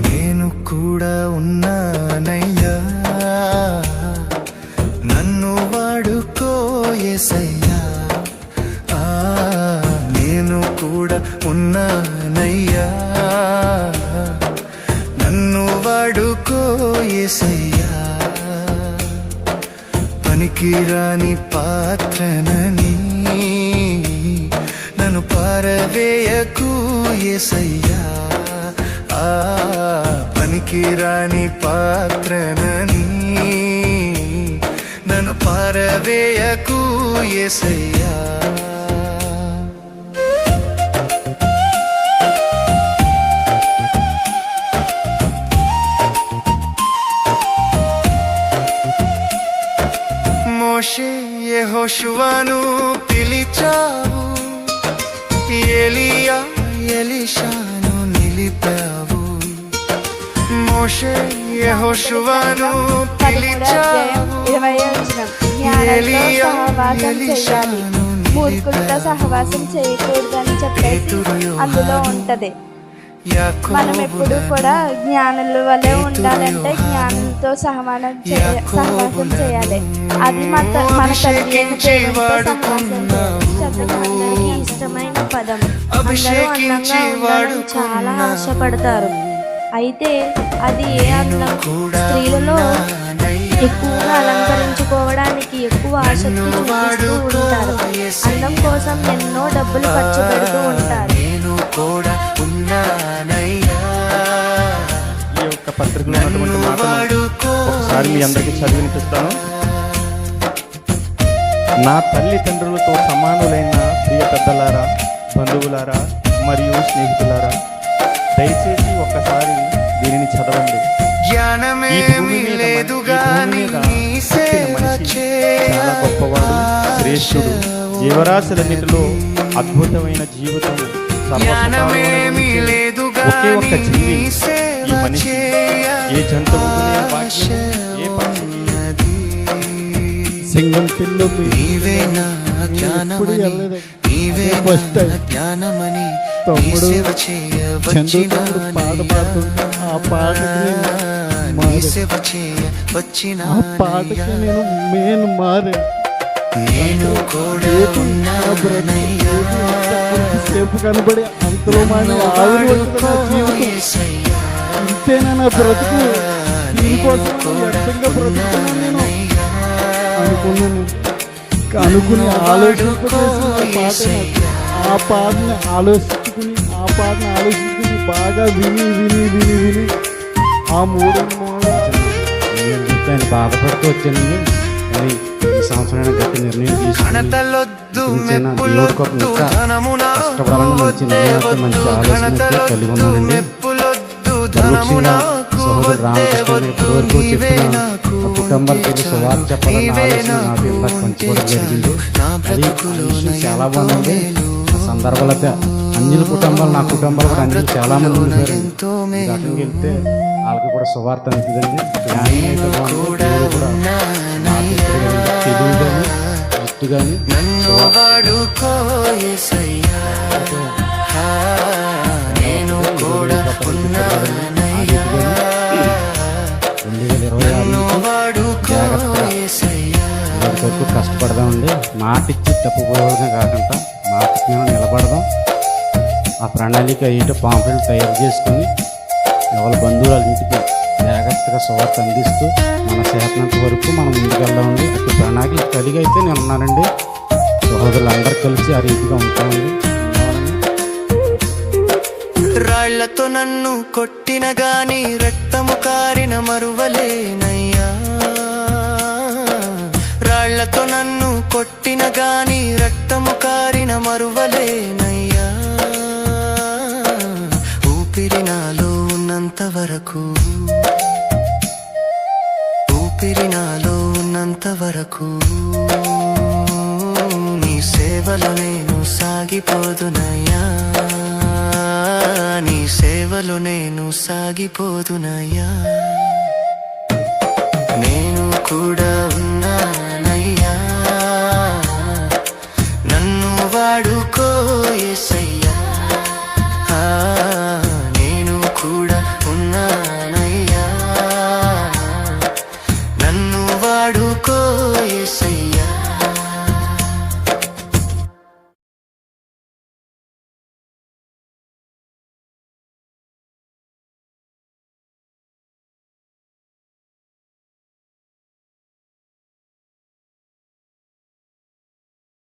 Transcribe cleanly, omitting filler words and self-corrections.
నేను కూడా ఉన్నానయ్యా, నన్ను వాడుకో యేసయ్యా. పనికిరాని పాత్రనని నన్ను పారవేయకు యేసయ్యా. పనికిరాని పాత్రనని నన్ను పారవేయకు యేసయ్యా. మోషే యెహోషువను పిలిచావు, ఎలీయా ఎలీషాను నిలిపావు. మోషే యెహోషువను పిలిచావు, ఎలీయా ఎలీషాను మూర్ఖులతో సహవాసం చేయకూడదని చెప్పేసి అందులో ఉంటది. మనం ఎప్పుడు కూడా జ్ఞానుల వలె ఉండాలంటే జ్ఞానంతో సహవాసం చేయాలి. అది మన తండ్రి ఇష్టమైన పదం. అందరూ అందంగా ఉండాలని చాలా ఆశపడతారు. అయితే అది ఏ అందం? స్త్రీలలో ఎక్కువగా అలంకరించుకోవడానికి ఎక్కువ ఆసక్తి చూపిస్తూ ఉంటారు. అందం కోసం ఎన్నో డబ్బులు ఖర్చు పెడుతూ ఉంటారు. ఈ యొక్క పత్రికలో ఉన్నటువంటి మాటలు ఒకసారి మీ అందరికీ చదివినిపిస్తాను. నా తల్లిదండ్రులతో సమానులైన ప్రియ పెద్దలారా, బంధువులారా మరియు స్నేహితులారా, దయచేసి ఒక్కసారి దీనిని చదవండి. చాలా గొప్పవాడు, శ్రేష్ఠుడు, జీవరాశులన్నిటిలో అద్భుతమైన జీవితం, ఒకే ఒక్క జీవి. ఈ మనిషి ఏ జంతువు, ఏ పక్షి, సింగం పిల్లు తమ్ముడు చంద్రుడు పాట పాడుతుంటే ఆ పాటకి నేను మేను మారే. సేపు కనబడి అంతలో మాని ఆవిరి ఇంతేనా నా బ్రతుకు? దీనికోసం వ్యర్థంగా బ్రతుకున్నాను నేను అనుకున్నాను. అనుకుని ఆలోచించేసి ఆ పాటని ఆలోచించుకుని బాగా విని ఆ మూడు బాధపడుతూ వచ్చానండి. మరి ఈ సంవత్సరం గట్టి నిర్ణయం తీసుకుని దేవుడి కోసం ఇంకా కష్టపడాలని మంచి నిర్ణయం, మంచి ఆలోచన కలిగి ఉన్నానండి. సహోదరు రామకృష్ణ ఇప్పటివరకు చెప్పిన కుటుంబాలకి సువార్త చెప్పాలన్న ఆలోచన నాకు ఇలా పంచుకోవడం జరిగింది. అది చాలా బాగుంది. సందర్భాలతో అన్యుల కుటుంబాలు, నా కుటుంబాలు కూడా అన్ని చాలా మంది ఉంటారు. అక్కడికి వెళ్తే వాళ్ళకి కూడా సువార్త అనిపిదండి. తెలుగు కానీ ఎత్తు కానీ 2026 వరకు కష్టపడదామండి. మాటిచ్చి తప్పుకోవడమే కాకుండా మాటికి మేము నిలబడదాం. ఆ ప్రణాళిక ఏంటో పాంప్లెట్ తయారు చేసుకుని ఎవరి బంధువుల ఇంటికి జాగ్రత్తగా సువార్త అందిస్తూ మన చేతనంత వరకు మనం ముందుకెళ్దామండి. అటు ప్రణాళిక కలిగి అయితే నేను ఉన్నానండి. సహోదరులు అందరూ కలిసి ఆ రీతిగా ఉంటామండి. రాళ్లతో నన్ను కొట్టిన గాని రక్తము కారిన మరువలేనయ్యా. రాళ్లతో నన్ను కొట్టిన గాని రక్తము కారిన మరువలేనయ్యా. ఊపిరి నాలో ఉన్నంత వరకు, ఊపిరి నాలో ఉన్నంత వరకు నీ సేవలో నేను సాగిపోదునయ్యా, నీ సేవలో నేను సాగిపోదునయ్యా. నేను కూడా